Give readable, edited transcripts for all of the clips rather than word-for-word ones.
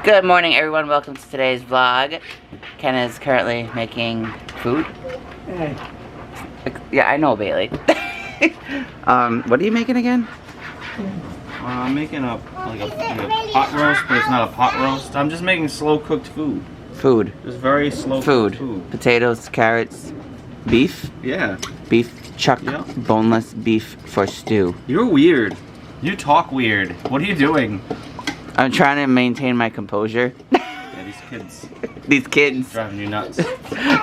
Good morning, everyone. Welcome to today's vlog. Ken is currently making food. Yeah, I know, Bailey. What are you making again? I'm making a pot roast, but it's not a pot roast. I'm just making slow cooked food. Food. Just very slow cooked food. Potatoes, carrots, beef. Yeah. Beef chuck, boneless beef for stew. You're weird. You talk weird. What are you doing? I'm trying to maintain my composure. Yeah, these kids. These kids. Driving you nuts.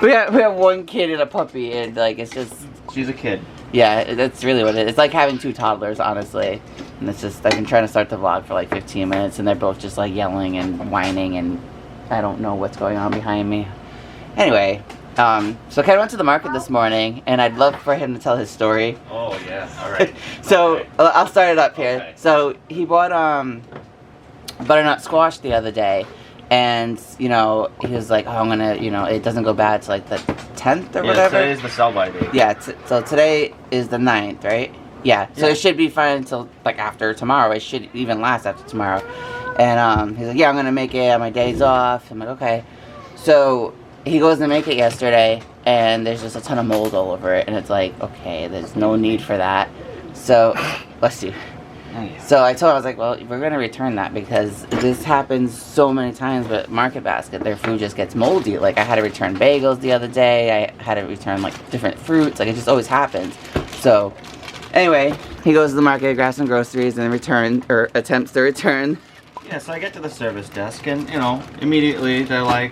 we have one kid and a puppy, and like it's just. She's a kid. Yeah, that's really what it is. It's like having two toddlers, honestly. And it's just, I've been trying to start the vlog for like 15 minutes, and they're both just like yelling and whining, and I don't know what's going on behind me. Anyway, so Ken went to the market this morning, and I'd love for him to tell his story. Oh yeah, all right. So okay. I'll start it up here. Okay. So he bought butternut squash the other day, and you know he was like, oh, I'm gonna, you know, it doesn't go bad till like the 10th or whatever. Today's the sell-by date. Yeah, so today is the 9th, right? Yeah, so it should be fine until like after tomorrow. It should even last after tomorrow. And he's like, yeah, I'm gonna make it on my days off. I'm like, okay. So he goes to make it yesterday, and there's just a ton of mold all over it, and it's like, okay, there's no need for that. So, bless you. So I told him, I was like, well, we're going to return that because this happens so many times with Market Basket. Their food just gets moldy. Like, I had to return bagels the other day. I had to return, like, different fruits. Like, it just always happens. So, anyway, he goes to the market, grabs some groceries, and attempts to return. Yeah, so I get to the service desk, and, you know, immediately they're like,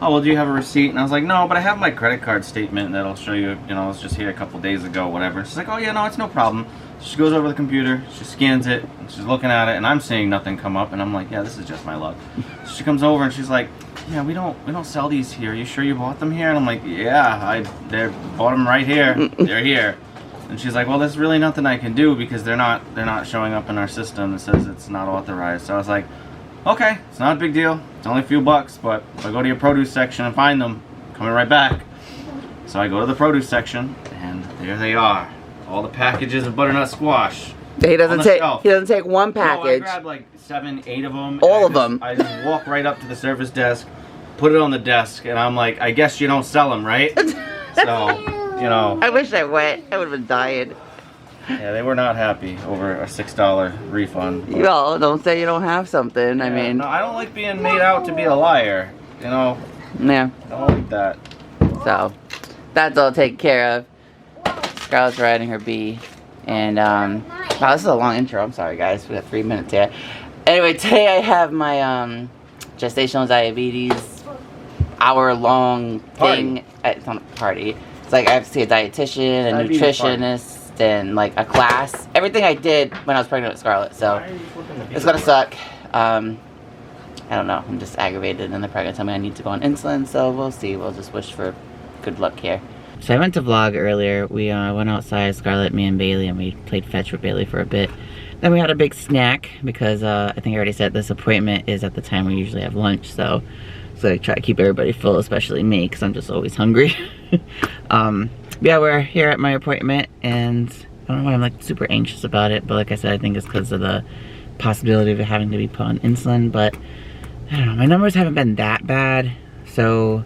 oh, well, do you have a receipt? And I was like, no, but I have my credit card statement that'll show you, you know, I was just here a couple days ago, whatever. She's like, oh, yeah, no, it's no problem. She goes over to the computer, she scans it, and she's looking at it, and I'm seeing nothing come up, and I'm like, yeah, this is just my luck. So she comes over and she's like, yeah, we don't sell these here. Are you sure you bought them here? And I'm like, yeah, they bought them right here. They're here. And she's like, well, there's really nothing I can do because they're not showing up in our system. It says it's not authorized. So I was like, okay, it's not a big deal. It's only a few bucks, but if I go to your produce section and find them, I'm coming right back. So I go to the produce section, and there they are. All the packages of butternut squash. He doesn't take one package. No, I grabbed like 7, 8 of them. All of them. I just walk right up to the service desk, put it on the desk, and I'm like, I guess you don't sell them, right? So, you know. I wish I went. I would have been dying. Yeah, they were not happy over a $6 refund. Well, don't say you don't have something. Yeah, I mean. No, I don't like being made out to be a liar. You know. Yeah. I don't like that. So, that's all taken care of. Scarlett's riding her bee, and wow, this is a long intro. I'm sorry, guys. We got 3 minutes here. Anyway, today I have my gestational diabetes hour-long thing. It's not a party. It's like I have to see a dietitian, a nutritionist, and like a class. Everything I did when I was pregnant with Scarlett. So it's gonna suck. I don't know. I'm just aggravated, and the pregnant told me I need to go on insulin. So we'll see. We'll just wish for good luck here. So I went to vlog earlier. We went outside, Scarlett, me, and Bailey, and we played fetch with Bailey for a bit. Then we had a big snack because I think I already said this appointment is at the time we usually have lunch. So I try to keep everybody full, especially me, because I'm just always hungry. Yeah, we're here at my appointment, and I don't know why I'm like super anxious about it, but like I said, I think it's because of the possibility of having to be put on insulin. But I don't know, my numbers haven't been that bad, so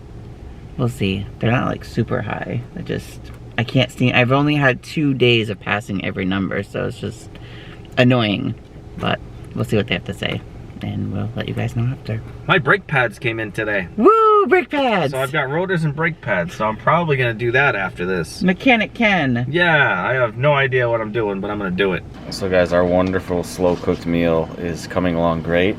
we'll see. They're not like super high. I can't see. I've only had 2 days of passing every number, so it's just annoying. But we'll see what they have to say, and we'll let you guys know after. My brake pads came in today. Woo, brake pads! So I've got rotors and brake pads, so I'm probably gonna do that after this. Mechanic Ken. Yeah, I have no idea what I'm doing, but I'm gonna do it. So guys, our wonderful slow cooked meal is coming along great.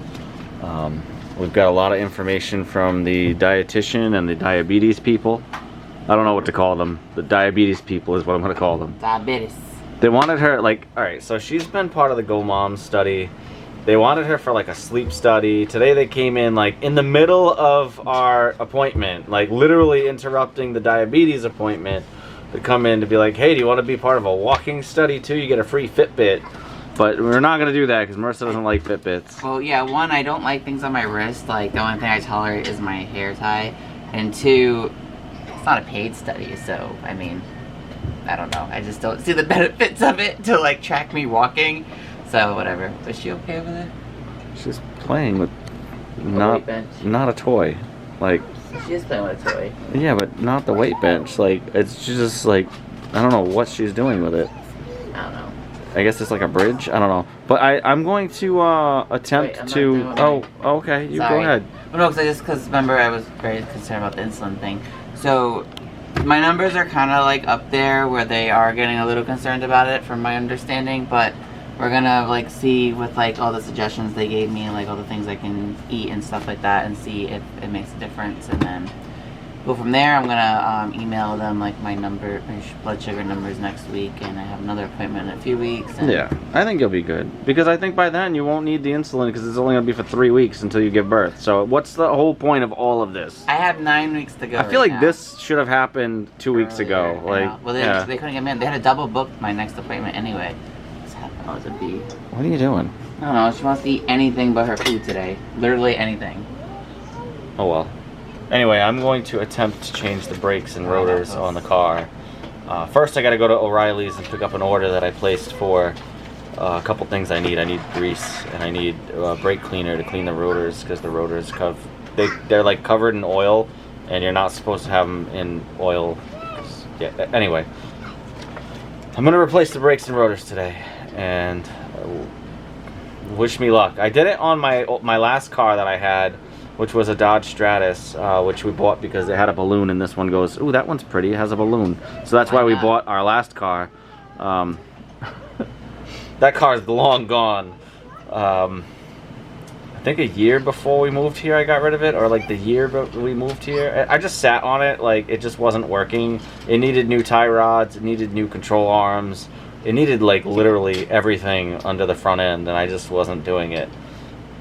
We've got a lot of information from the dietitian and the diabetes people. I don't know what to call them. The diabetes people is what I'm gonna call them. Diabetes. They wanted her, like, alright, so she's been part of the Go Mom study. They wanted her for like a sleep study. Today they came in like in the middle of our appointment, like literally interrupting the diabetes appointment to come in to be like, hey, do you want to be part of a walking study too? You get a free Fitbit. But we're not going to do that because Marissa doesn't like Fitbits. Well, yeah, one, I don't like things on my wrist. Like, the only thing I tolerate is my hair tie. And two, it's not a paid study, so, I mean, I don't know. I just don't see the benefits of it to, like, track me walking. So, whatever. Was she okay over there? She's playing with weight bench. Not a toy. Like, She is playing with a toy. yeah, but not the weight bench. Like, it's just like, I don't know what she's doing with it. I don't know. I guess it's like a bridge. I don't know. But I'm going to attempt okay, you Sorry. go ahead. Well, no, because remember I was very concerned about the insulin thing. So my numbers are kind of like up there where they are getting a little concerned about it, from my understanding. But we're gonna like see with like all the suggestions they gave me and like all the things I can eat and stuff like that, and see if it makes a difference, and then go from there. I'm gonna email them like my blood sugar numbers next week, and I have another appointment in a few weeks. And Yeah, I think you'll be good, because I think by then you won't need the insulin, because it's only gonna be for 3 weeks until you give birth. So what's the whole point of all of this? I have 9 weeks to go. I feel like now. this should have happened 2 weeks ago. Earlier, Like, well, they couldn't get me in. They had to double book my next appointment anyway. What's happening? Oh, it's a bee. What are you doing? I don't know. She wants to eat anything but her food today. Literally anything. Oh well. Anyway, I'm going to attempt to change the brakes and rotors on the car. First, I got to go to O'Reilly's and pick up an order that I placed for a couple things I need. I need grease, and I need brake cleaner to clean the rotors, because the rotors they're like covered in oil, and you're not supposed to have them in oil. Yeah. Anyway, I'm gonna replace the brakes and rotors today, and wish me luck. I did it on my last car that I had, which was a Dodge Stratus, which we bought because it had a balloon, and this one goes, ooh, that one's pretty, it has a balloon. So that's why we bought our last car. That car is long gone. I think a year before we moved here I got rid of it, or like the year we moved here. I just sat on it, like it just wasn't working. It needed new tie rods, it needed new control arms, it needed like literally everything under the front end, and I just wasn't doing it.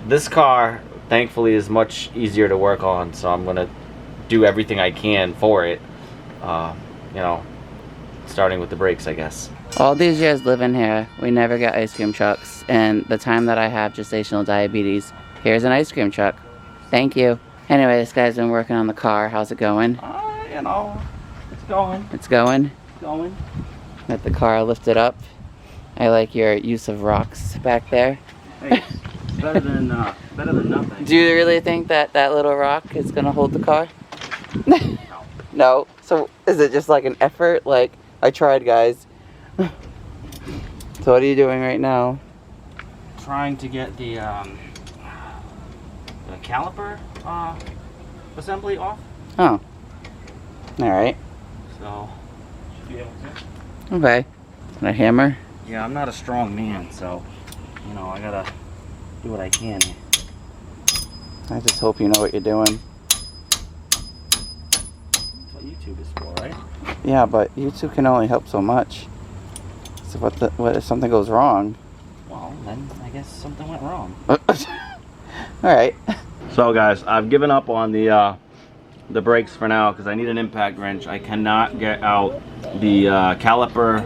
This car, thankfully, is much easier to work on, so I'm gonna do everything I can for it. You know, starting with the brakes, I guess. All these years living here, we never get ice cream trucks, and the time that I have gestational diabetes, here's an ice cream truck. Thank you. Anyway, this guy's been working on the car. How's it going? You know, it's going. It's going? It's going. Let the car lifted up. I like your use of rocks back there. Hey, it's better than nothing. Do you really think that that little rock is gonna hold the car? No. So is it just like an effort? Like, I tried, guys. So what are you doing right now? Trying to get the caliper assembly off. Oh. Alright. So, should be able to. Okay. And a hammer? Yeah, I'm not a strong man, so, you know, I gotta do what I can. I just hope you know what you're doing. That's what YouTube is for, right? Yeah, but YouTube can only help so much. So what if something goes wrong? Well, then I guess something went wrong. Alright. So guys, I've given up on the brakes for now, because I need an impact wrench. I cannot get out the caliper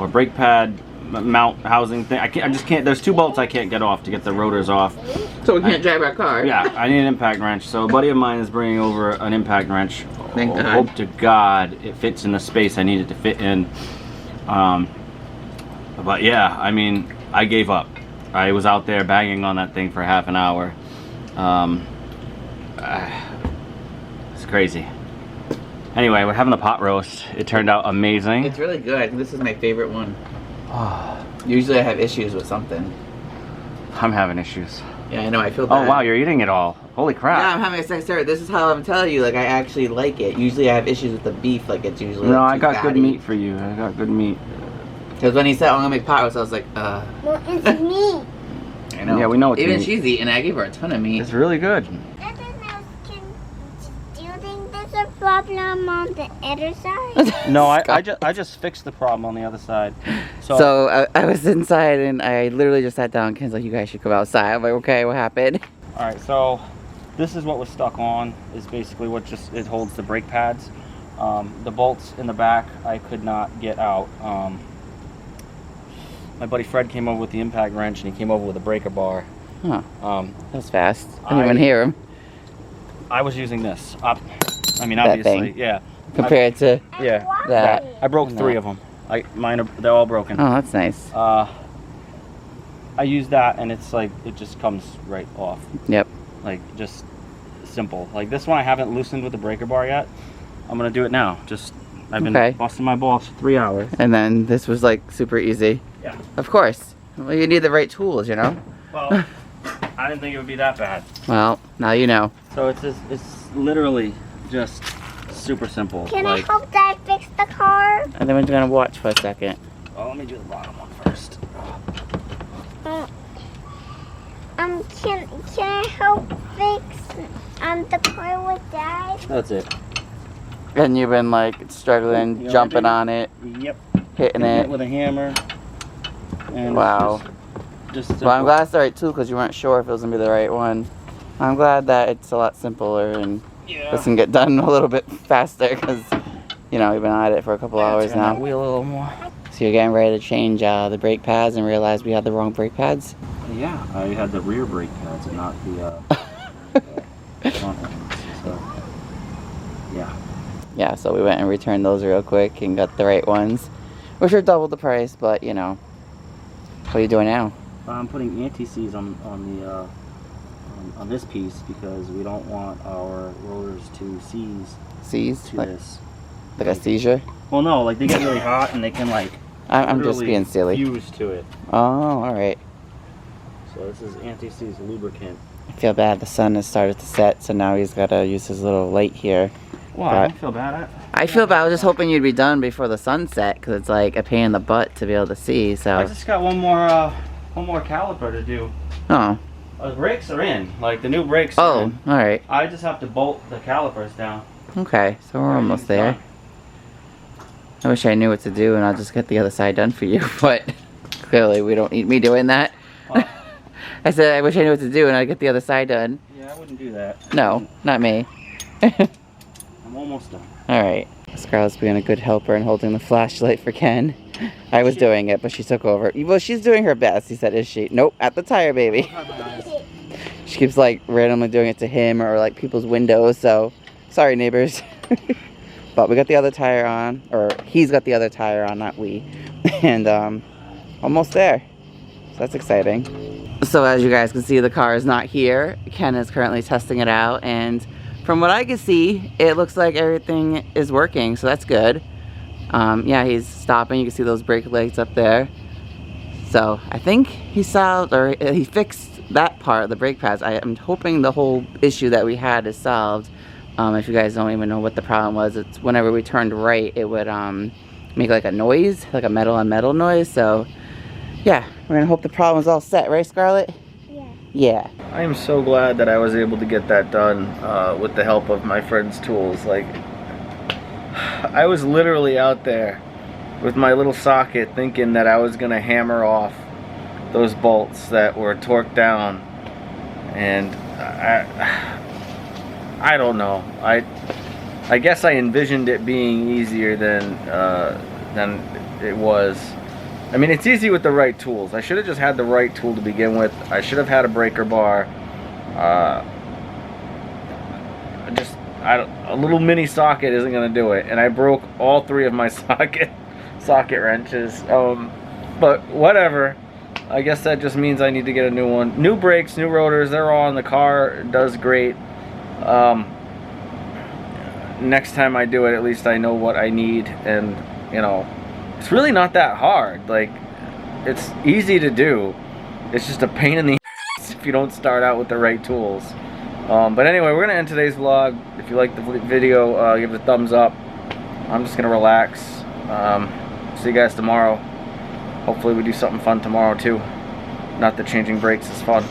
or brake pad mount housing thing. I just can't. There's 2 bolts I can't get off to get the rotors off. So we can't drive our car? Yeah, I need an impact wrench. So a buddy of mine is bringing over an impact wrench. Thank God. Hope to God it fits in the space I need it to fit in. But yeah, I mean, I gave up. I was out there banging on that thing for half an hour. It's crazy. Anyway, we're having a pot roast. It turned out amazing. It's really good. I think this is my favorite one. Usually I have issues with something. I'm having issues. Yeah, I know. I feel bad. Oh wow, you're eating it all. Holy crap. Yeah, I'm having a second start. This is how I'm telling you. Like, I actually like it. Usually I have issues with the beef. Like, it's usually No, like, I got good meat for you. I got good meat. Because when he said, I'm going to make pot roast, I was like, Well, it's meat. I know. Yeah, we know it's Even meat. she's eating. I gave her a ton of meat. It's really good. Do you think there's a problem on the other side? No, I just fixed the problem on the other side. So I was inside, and I literally just sat down. Ken's like, you guys should come outside. I'm like, okay, what happened? All right, so this is what was stuck on. Is basically what it holds the brake pads. The bolts in the back I could not get out. My buddy Fred came over with the impact wrench, and he came over with a breaker bar. Huh. That was fast. I didn't even hear him. I was using this. I mean, That obviously, thing. yeah. Compared to Yeah. that. I broke And 3 that. of them. They're all broken. Oh, that's nice. I use that, and it's like it just comes right off. Yep. like just simple. Like this one I haven't loosened with the breaker bar yet. I'm gonna do it now. Just I've been busting my balls for 3 hours. And then this was like super easy. Yeah. Of course. Well, you need the right tools, you know? Well, I didn't think it would be that bad. Well, now you know. So it's literally just super simple. Can I help Dad fix the car? And then we're gonna watch for a second. Oh, let me do the bottom one first. Can I help fix the car with Dad? That's it. And you've been like struggling, You jumping already- on it, Yep. hitting it. with a hammer. And Wow. Just Well, I'm glad it's the right tool because you weren't sure if it was gonna be the right one. I'm glad that it's a lot simpler and this can get done a little bit faster because, you know, we've been at it for a couple hours Turn that now. wheel a little more. So you're getting ready to change the brake pads and realize we had the wrong brake pads? Yeah, I had the rear brake pads and not the front ones. So, yeah. Yeah, so we went and returned those real quick and got the right ones, which are double the price, but you know. What are you doing now? I'm putting anti-seize on this piece because we don't want our rotors to seize Seize? to Like, this. like a seizure? Well, no, like they get really hot and they can like I'm just literally being silly. fuse to it. Oh, alright. So this is anti-seize lubricant. I feel bad the sun has started to set, so now he's got to use his little light here. Well, I don't feel bad at it. I feel bad. I was just hoping you'd be done before the sunset because it's like a pain in the butt to be able to see. I So, just got one more caliper to do. oh, The brakes are in, like the new brakes. oh, Are in. all right, I just have to bolt the calipers down. okay. So we're almost there. I wish I knew what to do, and I'll just get the other side done for you. But clearly, we don't need me doing that. What? I said I wish I knew what to do, and I'd get the other side done. Yeah, I wouldn't do that. No, not me. I'm almost done. All right. Scarlett's being a good helper and holding the flashlight for Ken. I was doing it, but she took over. Well, she's doing her best. He said, is she? Nope, at the tire, baby. She keeps like randomly doing it to him or like people's windows, so sorry, neighbors. But we got the other tire on, or he's got the other tire on, not we. And almost there. So that's exciting. So as you guys can see, the car is not here. Ken is currently testing it out, and from what I can see, it looks like everything is working, so that's good. Yeah, he's stopping. You can see those brake lights up there. So I think he solved, or he fixed that part, the brake pads. I am hoping the whole issue that we had is solved. If you guys don't even know what the problem was, it's whenever we turned right, it would make like a noise, like a metal on metal noise. So yeah, we're gonna hope the problem is all set, right, Scarlett? Yeah. Yeah. I am so glad that I was able to get that done with the help of my friend's tools. Like, I was literally out there with my little socket thinking that I was gonna hammer off those bolts that were torqued down, and I don't know. I guess I envisioned it being easier than it was. I mean, it's easy with the right tools. I should have just had the right tool to begin with. I should have had a breaker bar. A little mini socket isn't gonna do it, and I broke all three of my socket wrenches. But whatever. I guess that just means I need to get a new one. New brakes, new rotors, they're all on. The car does great. Next time I do it, at least I know what I need, and you know, it's really not that hard. Like, it's easy to do. It's just a pain in the ass if you don't start out with the right tools. But anyway, we're gonna end today's vlog. If you like the video, give it a thumbs up. I'm just gonna relax. See you guys tomorrow. Hopefully we do something fun tomorrow too. Not that changing brakes is fun.